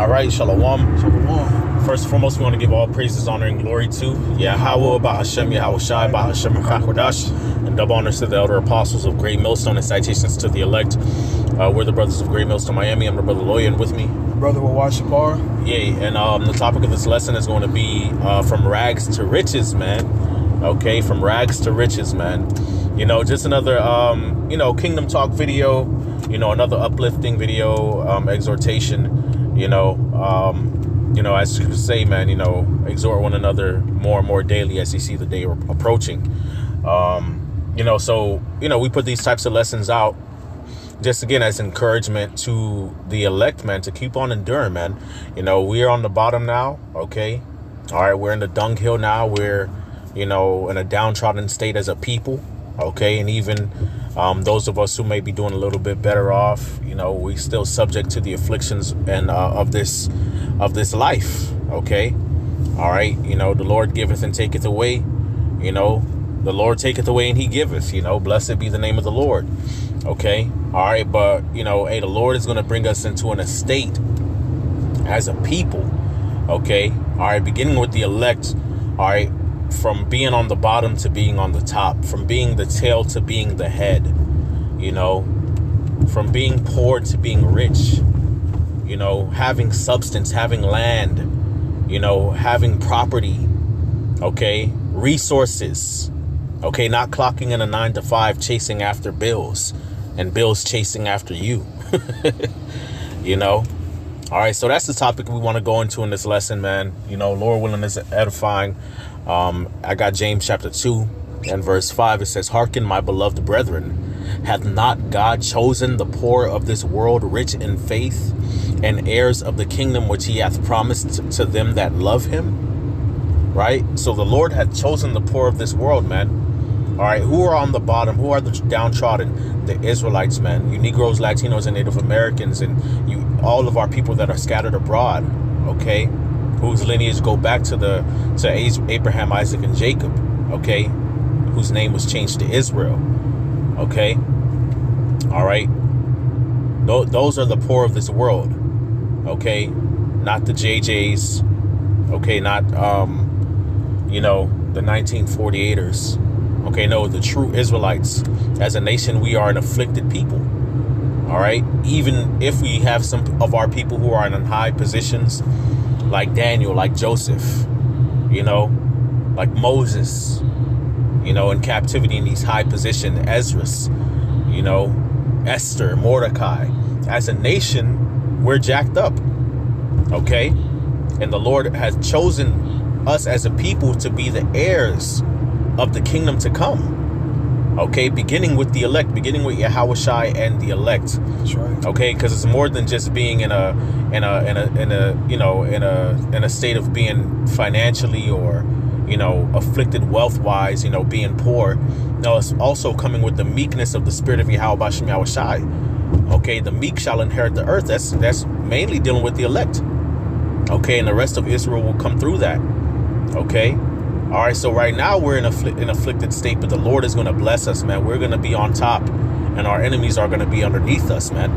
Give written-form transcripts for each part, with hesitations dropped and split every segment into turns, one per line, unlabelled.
All right, Shalom.
Shalom.
First and foremost, we want to give all praises, honor, and glory to Yahweh, Bahashem, Yahweh Shai, Bahashem, Chakodash, and double honors to the elder apostles of Great Millstone and citations to the elect. We're the brothers of Great Millstone, Miami. I'm the brother Lawyer, and with me,
Brother Wawad Shapar.
Yay. And the topic of this lesson is going to be from rags to riches, man. Okay, from rags to riches, man. You know, just another, Kingdom Talk video, another uplifting video, exhortation, as you say, man, exhort one another more and more daily as you see the day approaching. We put these types of lessons out just, again, as encouragement to the elect, man, to keep on enduring, man. We are on the bottom now, okay? All right, we're in the dunghill now. We're, in a downtrodden state as a people, okay? And even those of us who may be doing a little bit better off, we still subject to the afflictions and of this life, okay? All right, the Lord giveth and taketh away, the Lord taketh away and he giveth, blessed be the name of the Lord, okay? All right, but, the Lord is going to bring us into an estate as a people, okay? All right, beginning with the elect, all right, from being on the bottom to being on the top, from being the tail to being the head, from being poor to being rich, having substance, having land, having property, okay, resources, okay, not clocking in a 9-to-5, chasing after bills and bills chasing after you, All right, so that's the topic we want to go into in this lesson, man. Lord willing, is edifying. I got James chapter 2 and verse 5. It says, "Hearken, my beloved brethren, hath not God chosen the poor of this world rich in faith and heirs of the kingdom which he hath promised to them that love him?" Right? So the Lord hath chosen the poor of this world, man. All right, who are on the bottom? Who are the downtrodden? The Israelites, man. You Negroes, Latinos, and Native Americans, and all of our people that are scattered abroad, okay, whose lineage go back to Abraham, Isaac, and Jacob, okay, whose name was changed to Israel, okay. All right, those are the poor of this world, okay, not the JJs, okay, not the 1948ers, okay, no, the true Israelites. As a nation, we are an afflicted people. All right, even if we have some of our people who are in high positions, like Daniel, like Joseph, like Moses, in captivity in these high positions, Esdras, Esther, Mordecai. As a nation, we're jacked up, okay? And the Lord has chosen us as a people to be the heirs of the kingdom to come. Okay, beginning with the elect, beginning with Yahweh Shai and the elect.
That's right.
Okay, because it's more than just being in a state of being financially or afflicted wealth wise, being poor. No, it's also coming with the meekness of the spirit of Yahweh Bashem Yahweh Shai. Okay, the meek shall inherit the earth. That's mainly dealing with the elect. Okay, and the rest of Israel will come through that. Okay. All right, so right now we're in an afflicted state, but the Lord is going to bless us, man. We're going to be on top, and our enemies are going to be underneath us, man.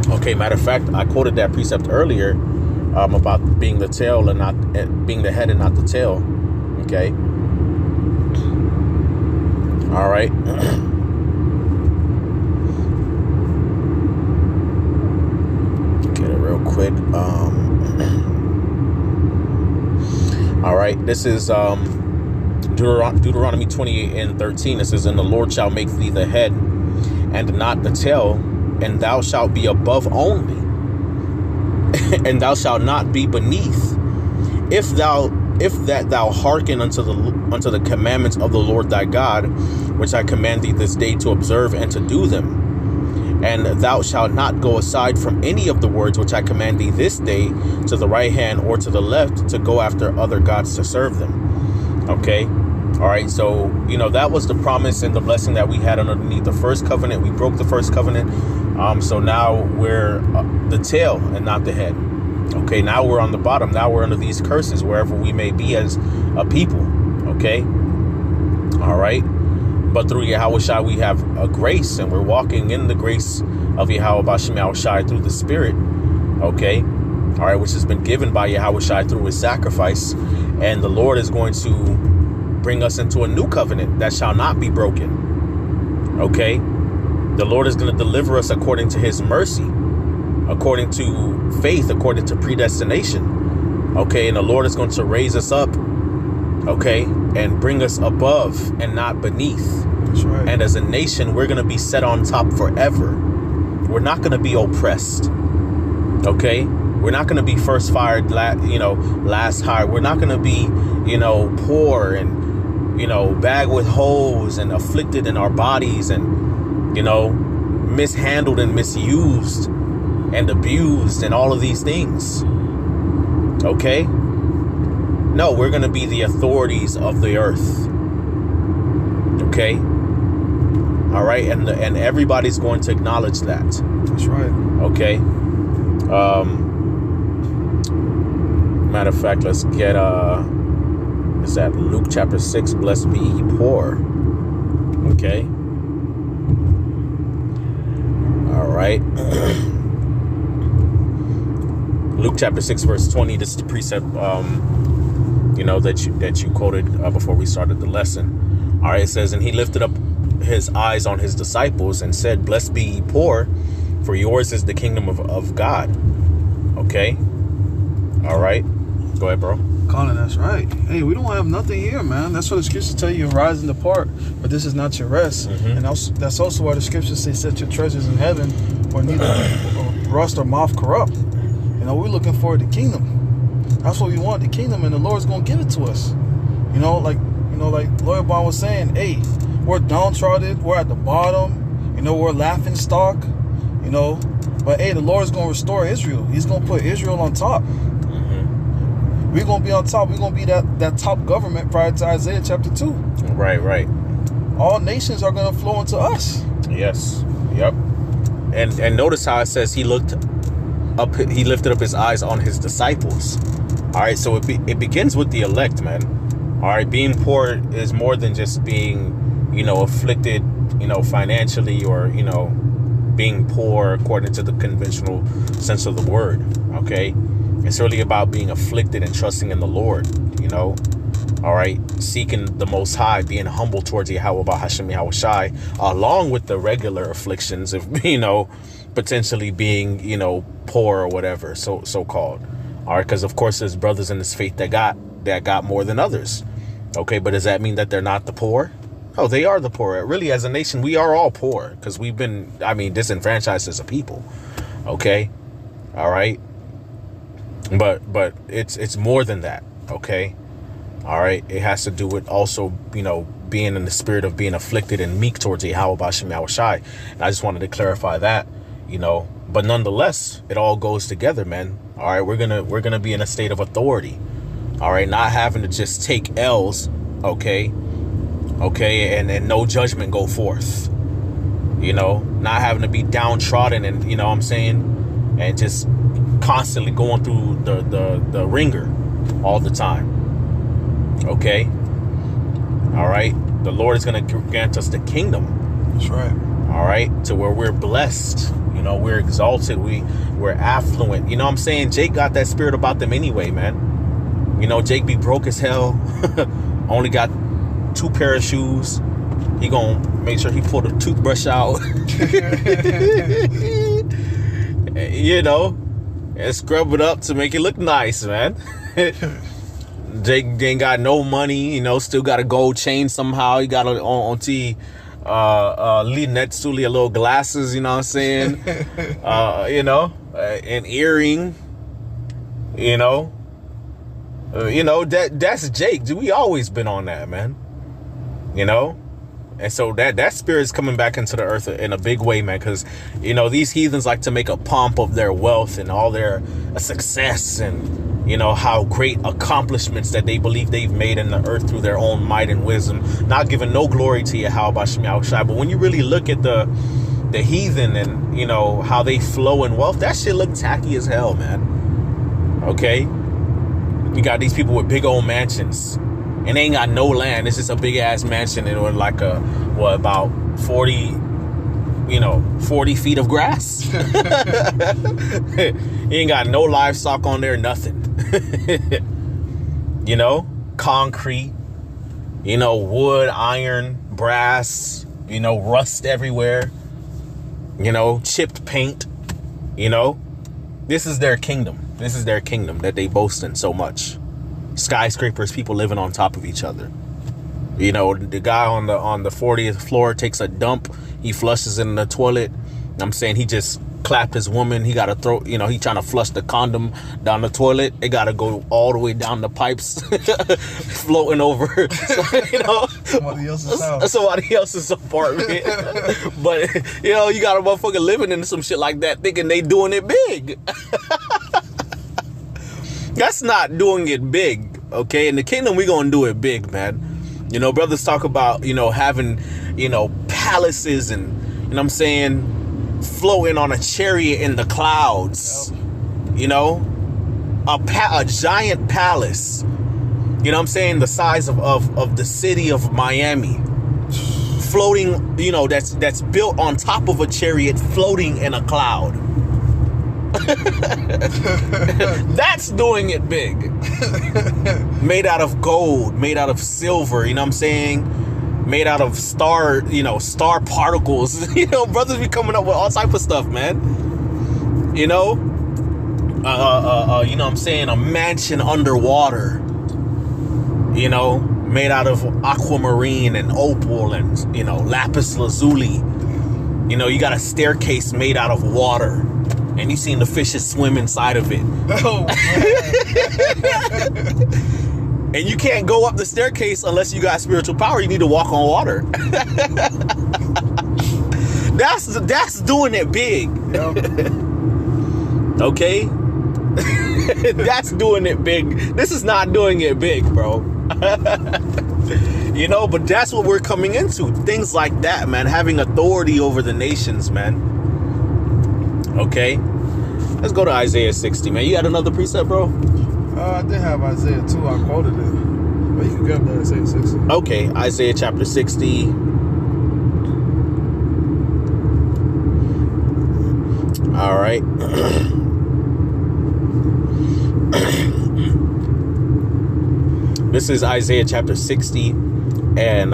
Okay, matter of fact, I quoted that precept earlier about being the tail and not being the head and not the tail. Okay. All right. Get it real quick. All right, this is Deuteronomy 28:13. It says, "And the Lord shall make thee the head and not the tail, and thou shalt be above only, and thou shalt not be beneath. If that thou hearken unto the commandments of the Lord thy God, which I command thee this day to observe and to do them. And thou shalt not go aside from any of the words which I command thee this day to the right hand or to the left to go after other gods to serve them." Okay. All right. So, that was the promise and the blessing that we had underneath the first covenant. We broke the first covenant. So now we're the tail and not the head. Okay. Now we're on the bottom. Now we're under these curses wherever we may be as a people. Okay. All right. But through Yahweh Shai, we have a grace, and we're walking in the grace of Yahweh Bashem Yahweh Shai through the Spirit. Okay. all right, which has been given by Yahweh Shai through his sacrifice. And the Lord is going to bring us into a new covenant that shall not be broken. Okay? The Lord is going to deliver us according to his mercy, according to faith, according to predestination. Okay? And the Lord is going to raise us up, okay, and bring us above and not beneath.
That's right.
And as a nation, we're going to be set on top forever. We're not going to be oppressed. Okay? We're not going to be first fired, last hired. We're not going to be, poor and, bagged with holes and afflicted in our bodies and, mishandled and misused and abused and all of these things. Okay? No, we're going to be the authorities of the earth. Okay? All right? And everybody's going to acknowledge that.
That's right.
Okay? Matter of fact, let's get is that Luke chapter 6, blessed be ye poor. Okay. All right. Luke chapter 6 verse 20. This is the precept that you quoted before we started the lesson. All right, it says, and he lifted up his eyes on his disciples and said, blessed be ye poor, for yours is the kingdom of God. Okay. All right. Go ahead, bro.
Colin, that's right. Hey, we don't have nothing here, man. That's what the scriptures tell you, rise and depart, but this is not your rest. And that's also why the scriptures say, set your treasures in heaven, where neither rust or moth corrupt. We're looking for the kingdom. That's what we want, the kingdom, and the Lord's gonna give it to us. Like Lawyer Bond was saying, hey, we're downtrodden, we're at the bottom, we're a laughing stock, but hey, the Lord's gonna restore Israel. He's gonna put Israel on top. We're going to be on top. We're going to be that top government prior to Isaiah chapter 2.
Right.
All nations are going to flow into us.
Yes. Yep. And notice how it says he lifted up his eyes on his disciples. All right. So it begins with the elect, man. All right. Being poor is more than just being, afflicted, financially or, being poor according to the conventional sense of the word. Okay. It's really about being afflicted and trusting in the Lord, all right, seeking the Most High, being humble towards Yahweh Bahashem Yahweh Shai, along with the regular afflictions of, potentially being, poor or whatever, so-called. All right, because of course there's brothers in this faith that got more than others. Okay, but does that mean that they're not the poor? No, they are the poor. Really, as a nation, we are all poor because we've been, disenfranchised as a people. Okay, all right. But it's more than that, okay? All right, it has to do with also, being in the spirit of being afflicted and meek towards Yahweh Bashem Yahweh Shai. And I just wanted to clarify that, but nonetheless, it all goes together, man. All right, we're gonna be in a state of authority. All right, not having to just take L's, okay, and no judgment go forth. Not having to be downtrodden and and just constantly going through the ringer all the time. Okay. All right. The Lord is going to grant us the kingdom.
That's right.
All right. To where we're blessed. We're exalted. We're affluent. Jake got that spirit about them anyway, man. Jake be broke as hell. Only got 2 pair of shoes. He gonna make sure he pull the toothbrush out. And scrub it up to make it look nice, man. Jake ain't got no money, still got a gold chain somehow. He got on Netsuli little glasses, an earring, that's Jake. We always been on that, man. And so that spirit is coming back into the earth in a big way, man, because, these heathens like to make a pomp of their wealth and all their success and, how great accomplishments that they believe they've made in the earth through their own might and wisdom, not giving no glory to Yahweh Bashem Yahweh Shai. But when you really look at the heathen and, how they flow in wealth, that shit look tacky as hell, man. Okay? You got these people with big old mansions. And they ain't got no land. It's just a big ass mansion and with like about 40, 40 feet of grass. You ain't got no livestock on there, nothing. Concrete, wood, iron, brass, rust everywhere, chipped paint, This is their kingdom. This is their kingdom that they boast in so much. Skyscrapers, people living on top of each other. The guy on the 40th floor takes a dump. He flushes in the toilet. I'm saying he just clapped his woman. He got to throw, he trying to flush the condom down the toilet. It got to go all the way down the pipes, floating over, somebody else's apartment. But, you got a motherfucker living in some shit like that, thinking they doing it big. That's not doing it big, okay? In the kingdom, we gonna do it big, man. Brothers talk about, having, palaces and, floating on a chariot in the clouds. A giant palace. The size of the city of Miami. Floating, that's built on top of a chariot, floating in a cloud. That's doing it big. Made out of gold, made out of silver, made out of star particles. Brothers be coming up with all type of stuff, man. A mansion underwater, made out of aquamarine and opal and lapis lazuli. You got a staircase made out of water. And you seen the fishes swim inside of it. Oh, man. And you can't go up the staircase unless you got spiritual power. You need to walk on water. That's doing it big. Yep. Okay? That's doing it big. This is not doing it big, bro. But that's what we're coming into. Things like that, man. Having authority over the nations, man. Okay, let's go to Isaiah 60, man. You had another precept, bro?
I did have Isaiah 2. I quoted it. But you can grab the Isaiah 60.
Okay, Isaiah chapter 60. All right. This is Isaiah chapter 60 and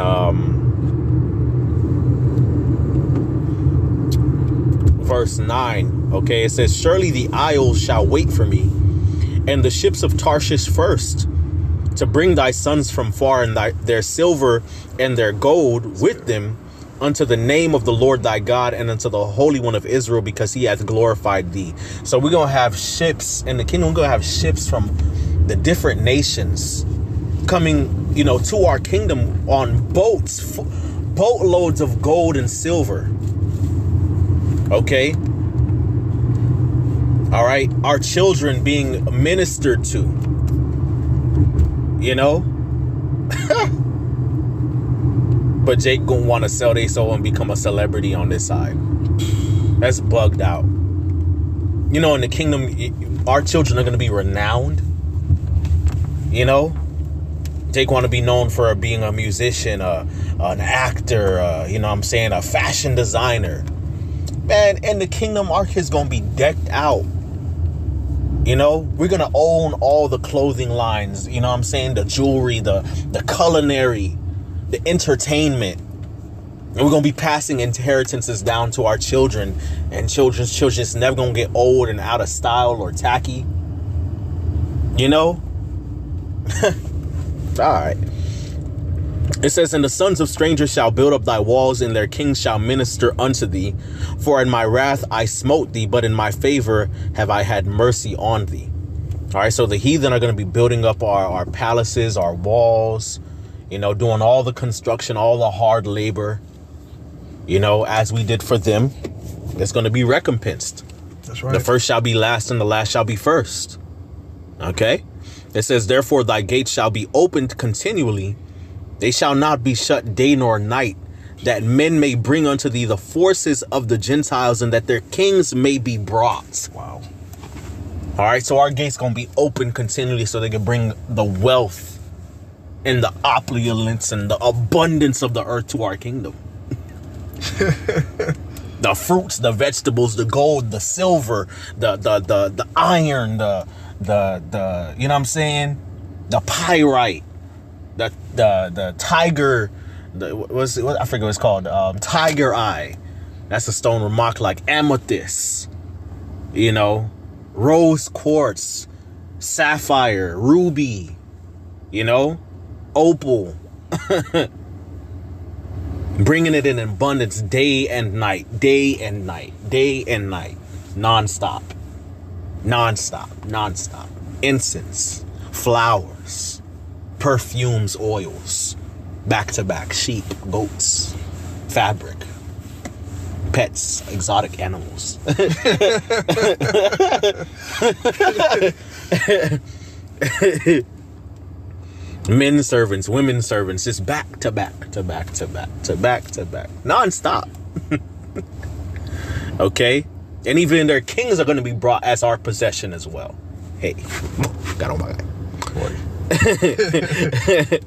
verse 9. Okay, it says, surely the isles shall wait for me, and the ships of Tarshish first, to bring thy sons from far, and their silver and their gold with them, unto the name of the Lord thy God, and unto the Holy One of Israel, because he hath glorified thee. So we're gonna have ships in the kingdom. We're gonna have ships from the different nations coming, to our kingdom on boats, boatloads of gold and silver. Okay. All right. Our children being ministered to, but Jake gonna want to sell their soul and become a celebrity on this side. That's bugged out. In the kingdom, our children are going to be renowned. Jake want to be known for being a musician, an actor, a fashion designer. Man, in the kingdom, our kids gonna be decked out. We're gonna own all the clothing lines, the jewelry, the culinary, the entertainment. And we're gonna be passing inheritances down to our children, and children's children. It's never gonna get old and out of style or tacky. All right. It says, and the sons of strangers shall build up thy walls, and their kings shall minister unto thee. For in my wrath I smote thee, but in my favor have I had mercy on thee. All right, so the heathen are going to be building up our palaces, our walls, doing all the construction, all the hard labor, as we did for them. It's going to be recompensed.
That's right.
The first shall be last, and the last shall be first. Okay? It says, therefore thy gates shall be opened continually. They shall not be shut day nor night, that men may bring unto thee the forces of the Gentiles, and that their kings may be brought.
Wow.
All right, so our gates going to be open continually so they can bring the wealth and the opulence and the abundance of the earth to our kingdom. The fruits, the vegetables, the gold, the silver, the iron, the you know what I'm saying? The pyrite, the tiger, what I forget what it's called, tiger eye. That's a stone remarked like amethyst, you know, rose quartz, sapphire, ruby, you know, opal. Bringing it in abundance day and night, day and night, day and night, non-stop, non-stop, non-stop. Incense, flowers, perfumes, oils, back-to-back, sheep, goats, fabric, pets, exotic animals. Men servants, women servants, just back to back to back to back to back to back, non-stop. Okay? And even their kings are going to be brought as our possession as well. Hey, got on my guy.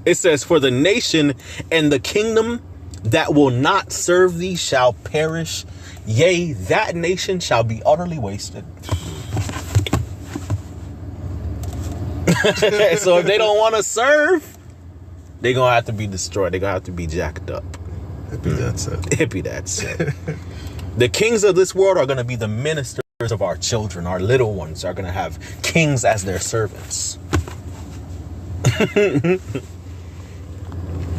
It says, for the nation and the kingdom that will not serve thee shall perish. Yea, that nation shall be utterly wasted. So if they don't want to serve, they're going to have to be destroyed. They're going to have to be jacked up.
Hippie that's it.
Hippie that's it. The kings of this world are going to be the ministers of our children. Our little ones are going to have kings as their servants.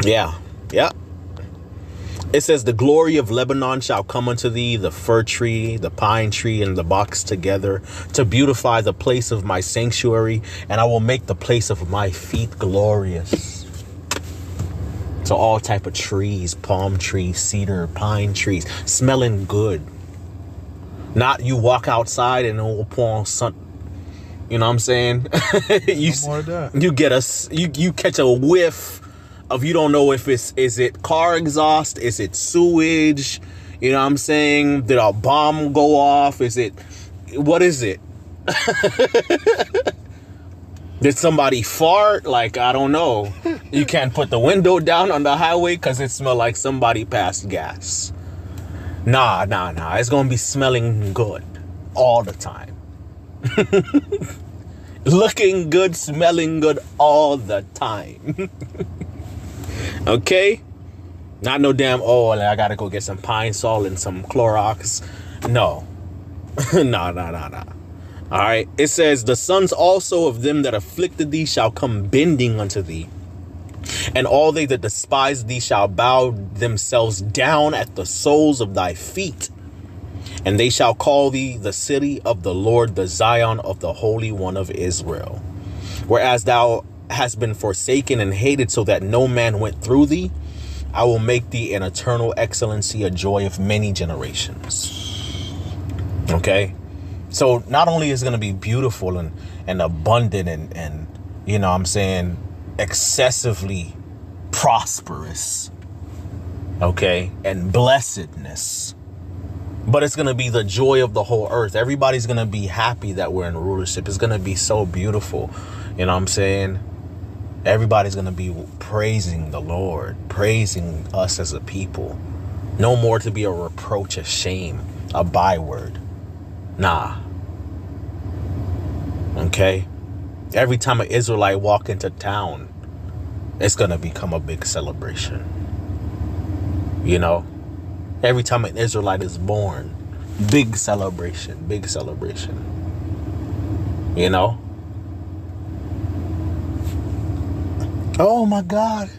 Yeah. It says, the glory of Lebanon shall come unto thee, the fir tree, the pine tree, and the box together, to beautify the place of my sanctuary, and I will make the place of my feet glorious. So all type of trees, palm trees, cedar, pine trees, smelling good. Not you walk outside and it will pour on sun. You know what I'm saying? You,
no more of that.
You get you catch a whiff of, you don't know if is it car exhaust, is it sewage, you know what I'm saying? Did a bomb go off? What is it? Did somebody fart? Like, I don't know. You can't put the window down on the highway because it smelled like somebody passed gas. Nah. It's gonna be smelling good all the time. Looking good, smelling good all the time. Okay? Not no damn, I gotta go get some Pine Sol and some Clorox. No. Nah. All right. It says, the sons also of them that afflicted thee shall come bending unto thee. And all they that despise thee shall bow themselves down at the soles of thy feet. And they shall call thee the city of the Lord, the Zion of the Holy One of Israel. Whereas thou hast been forsaken and hated, so that no man went through thee, I will make thee an eternal excellency, a joy of many generations. Okay? So not only is it going to be beautiful and abundant and you know what I'm saying, excessively prosperous, okay, and blessedness, but it's going to be the joy of the whole earth. Everybody's going to be happy that we're in rulership. It's going to be so beautiful. You know what I'm saying? Everybody's going to be praising the Lord, praising us as a people. No more to be a reproach, a shame, a byword. Nah. Okay? Every time an Israelite walk into town, it's going to become a big celebration. You know? Every time an Israelite is born, big celebration, big celebration. You know? Oh my God.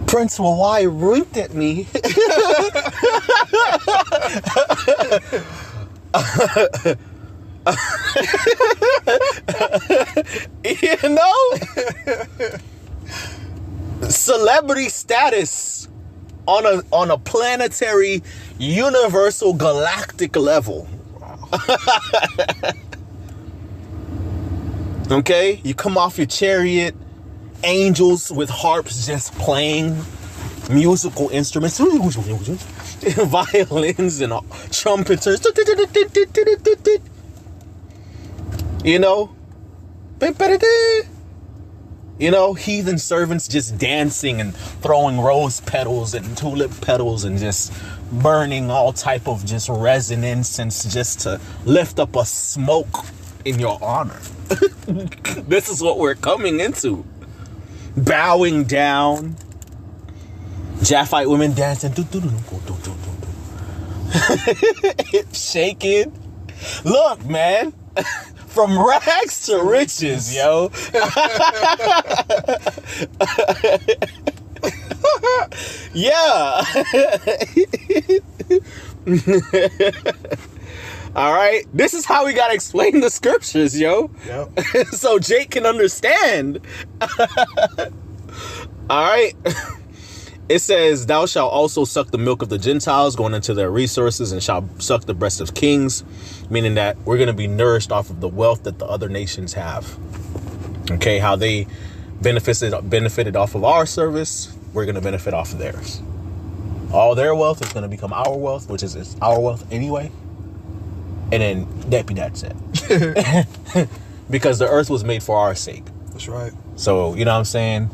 Prince Hawaii winked at me. You know? Celebrity status on a planetary, universal, galactic level. Okay? You come off your chariot, angels with harps just playing musical instruments, violins and trumpeters, you know, heathen servants just dancing and throwing rose petals and tulip petals and just burning all type of just resonance and just to lift up a smoke in your honor. This is what we're coming into. Bowing down. Japhite women dancing. Shaking. Look, man. From rags to riches, yo. Yeah. All right. This is how we got to explain the scriptures, yo.
Yep.
So Jake can understand. All right. It says, thou shalt also suck the milk of the Gentiles, going into their resources, and shall suck the breast of kings, meaning that we're going to be nourished off of the wealth that the other nations have. Okay, how they benefited off of our service, we're going to benefit off of theirs. All their wealth is going to become our wealth, which is our wealth anyway. And then that's it. Because the earth was made for our sake.
That's right.
So, you know what I'm saying?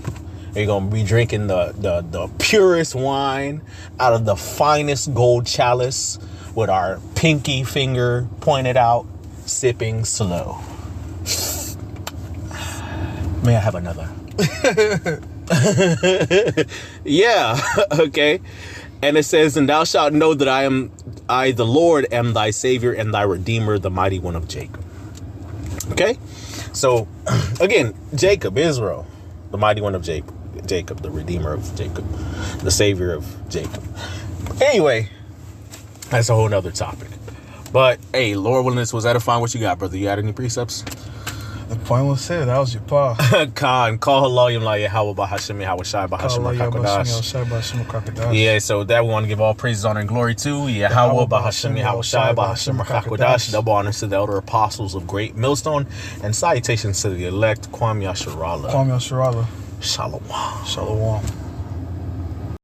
You're going to be drinking the purest wine out of the finest gold chalice with our pinky finger pointed out, sipping slow. May I have another? Yeah, okay. And it says, and thou shalt know that I, the Lord, am thy Savior and thy Redeemer, the mighty one of Jacob. Okay? So, again, Jacob, Israel, the mighty one of Jacob, the Redeemer of Jacob, the Savior of Jacob. Anyway, that's a whole nother topic. But, hey, Lord willing, this was edifying. What you got, brother? You got any precepts?
The point was said. That was your pa.
Khan, call Halayim La Yahweh Bahashim Yahweh Shai Bahashim HaKakodash. Yeah, so that we want to give all praises, honor, and glory to Yahweh Bahashim Yahweh Shai Bahashim HaKakodash. Double honors to the elder apostles of Great Millstone, and salutations to the elect. Kwam Yasharallah.
Kwam Yasharallah.
Shalom.
Shalom.